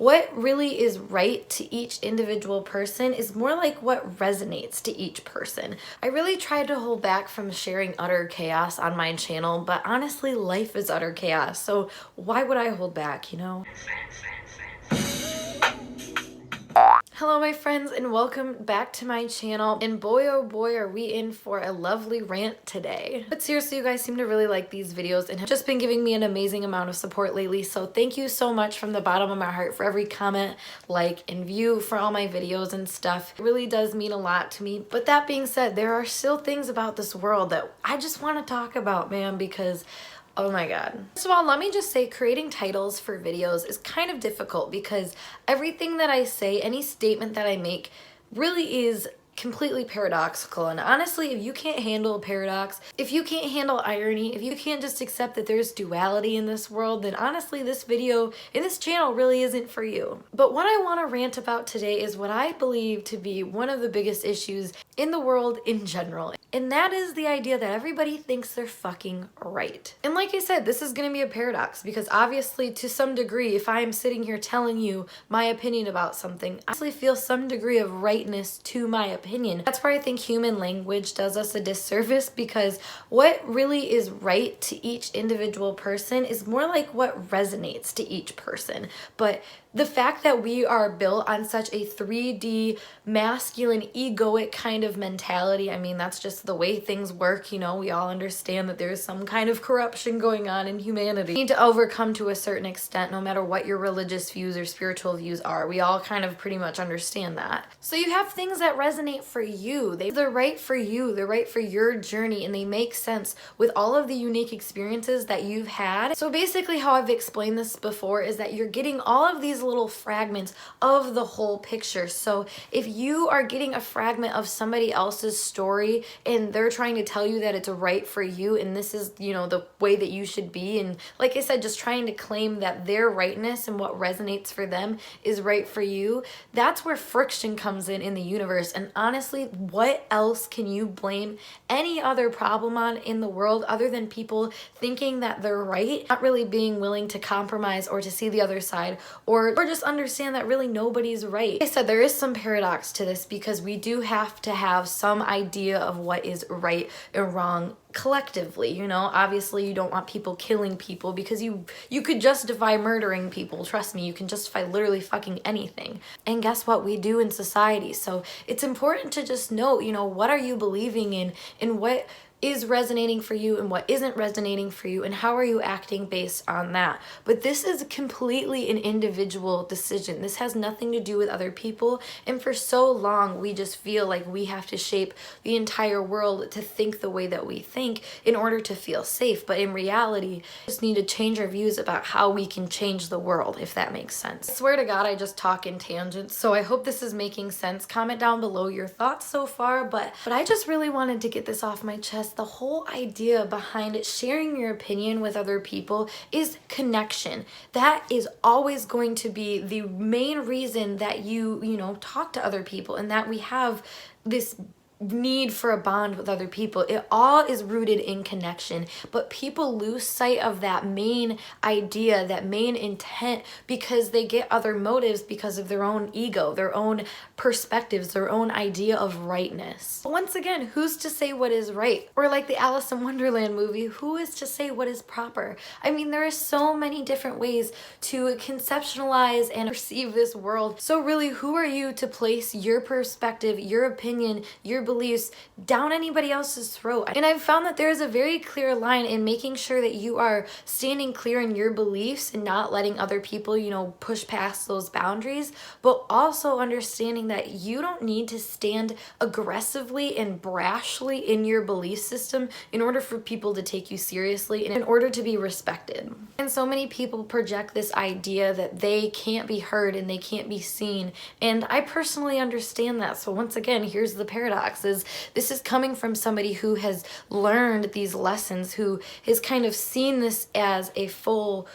What really is right to each individual person is more like what resonates to each person. I really tried to hold back from sharing utter chaos on my channel, but honestly, life is utter chaos, so why would I hold back, you know? Hello my friends and welcome back to my channel, and boy oh boy are we in for a lovely rant today. But seriously, you guys seem to really like these videos and have just been giving me an amazing amount of support lately, so thank you so much from the bottom of my heart for every comment, like, and view for all my videos and stuff. It really does mean a lot to me. But that being said, there are still things about this world that I just want to talk about, man, because oh my god. First of all, let me just say creating titles for videos is kind of difficult because everything that I say, any statement that I make really is completely paradoxical. And honestly, if you can't handle a paradox, if you can't handle irony, if you can't just accept that there's duality in this world, then honestly this video and this channel really isn't for you. But what I want to rant about today is what I believe to be one of the biggest issues in the world in general. And that is the idea that everybody thinks they're fucking right. And like I said, this is going to be a paradox because obviously to some degree, if I am sitting here telling you my opinion about something, I actually feel some degree of rightness to my opinion. That's where I think human language does us a disservice, because what really is right to each individual person is more like what resonates to each person. But the fact that we are built on such a 3D, masculine, egoic kind of mentality, I mean, that's just the way things work, you know, we all understand that there's some kind of corruption going on in humanity. You need to overcome to a certain extent, no matter what your religious views or spiritual views are. We all kind of pretty much understand that. So you have things that resonate for you. They're right for you, they're right for your journey, and they make sense with all of the unique experiences that you've had. So basically how I've explained this before is that you're getting all of these little fragments of the whole picture. So if you are getting a fragment of somebody else's story and they're trying to tell you that it's right for you and this is, you know, the way that you should be, and like I said, just trying to claim that their rightness and what resonates for them is right for you, that's where friction comes in the universe. And honestly, what else can you blame any other problem on in the world other than people thinking that they're right, not really being willing to compromise or to see the other side, or just understand that really nobody's right. Like I said, there is some paradox to this because we do have to have some idea of what is right and wrong collectively, you know. Obviously you don't want people killing people because you could justify murdering people. Trust me, you can justify literally fucking anything. And guess what? We do in society. So it's important to just know, you know, what are you believing in and what is resonating for you and what isn't resonating for you, and how are you acting based on that. But this is completely an individual decision. This has nothing to do with other people, and for so long we just feel like we have to shape the entire world to think the way that we think in order to feel safe. But in reality, we just need to change our views about how we can change the world, if that makes sense. I swear to God, I just talk in tangents, so I hope this is making sense. Comment down below your thoughts so far, but I just really wanted to get this off my chest. The whole idea behind sharing your opinion with other people is connection. That is always going to be the main reason that you know, talk to other people, and that we have this need for a bond with other people. It all is rooted in connection, but people lose sight of that main idea, that main intent, because they get other motives because of their own ego, their own perspectives, their own idea of rightness. But once again, who's to say what is right? Or like the Alice in Wonderland movie, who is to say what is proper? I mean, there are so many different ways to conceptualize and perceive this world. So really, who are you to place your perspective, your opinion, your beliefs down anybody else's throat? And I've found that there's a very clear line in making sure that you are standing clear in your beliefs and not letting other people, you know, push past those boundaries, but also understanding that you don't need to stand aggressively and brashly in your belief system in order for people to take you seriously and in order to be respected. And so many people project this idea that they can't be heard and they can't be seen, and I personally understand that. So once again, here's the paradox. This is coming from somebody who has learned these lessons, who has kind of seen this as a full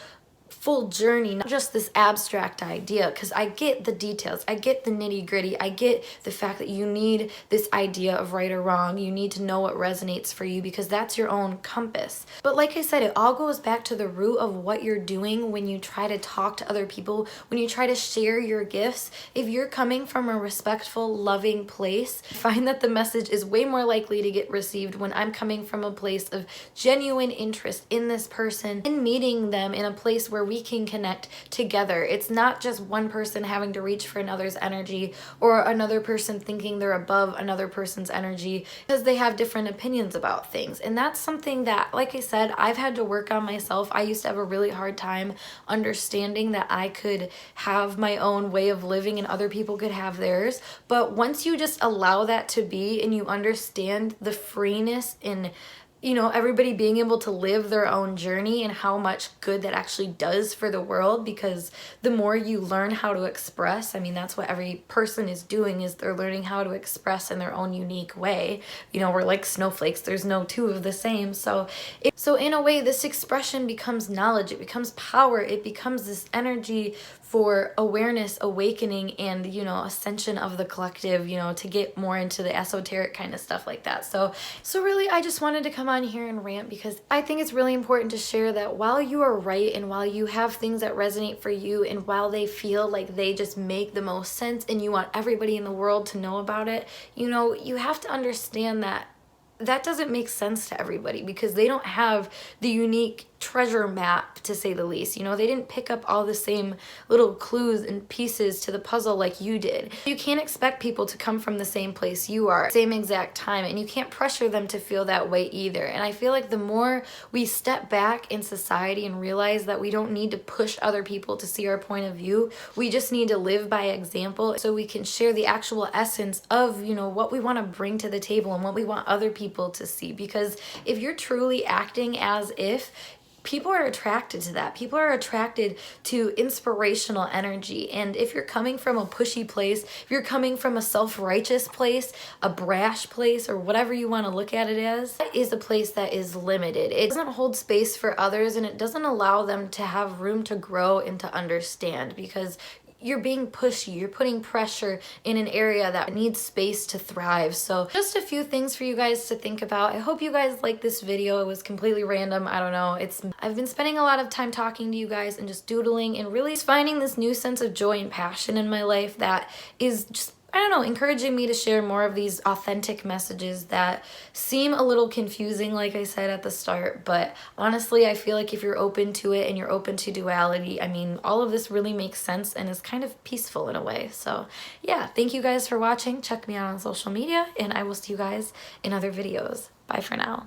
full journey, not just this abstract idea, because I get the details, I get the nitty-gritty, I get the fact that you need this idea of right or wrong, you need to know what resonates for you because that's your own compass. But like I said, it all goes back to the root of what you're doing when you try to talk to other people, when you try to share your gifts. If you're coming from a respectful, loving place, find that the message is way more likely to get received when I'm coming from a place of genuine interest in this person and meeting them in a place where we can connect together. It's not just one person having to reach for another's energy or another person thinking they're above another person's energy because they have different opinions about things. And that's something that, like I said, I've had to work on myself. I used to have a really hard time understanding that I could have my own way of living and other people could have theirs. But once you just allow that to be and you understand the freeness in everybody being able to live their own journey and how much good that actually does for the world, because the more you learn how to express, I mean, that's what every person is doing, is they're learning how to express in their own unique way. We're like snowflakes. There's no two of the same. So in a way, this expression becomes knowledge. It becomes power. It becomes this energy for awareness, awakening, and, ascension of the collective, to get more into the esoteric kind of stuff like that. So really, I just wanted to come on here and rant because I think it's really important to share that while you are right and while you have things that resonate for you and while they feel like they just make the most sense and you want everybody in the world to know about it, you have to understand that doesn't make sense to everybody because they don't have the unique treasure map, to say the least. They didn't pick up all the same little clues and pieces to the puzzle like you did. You can't expect people to come from the same place you are, same exact time, and you can't pressure them to feel that way either. And I feel like the more we step back in society and realize that we don't need to push other people to see our point of view, we just need to live by example so we can share the actual essence of, what we want to bring to the table and what we want other people to see. Because if you're truly acting as if, people are attracted to that. People are attracted to inspirational energy. And if you're coming from a pushy place, if you're coming from a self-righteous place, a brash place, or whatever you want to look at it as, that is a place that is limited. It doesn't hold space for others and it doesn't allow them to have room to grow and to understand, because you're being pushy, you're putting pressure in an area that needs space to thrive. So just a few things for you guys to think about. I hope you guys like this video. It was completely random. I don't know. I've been spending a lot of time talking to you guys and just doodling and really finding this new sense of joy and passion in my life that is just, I don't know, encouraging me to share more of these authentic messages that seem a little confusing, like I said at the start. But honestly, I feel like if you're open to it and you're open to duality, I mean, all of this really makes sense and is kind of peaceful in a way. So yeah, thank you guys for watching. Check me out on social media and I will see you guys in other videos. Bye for now.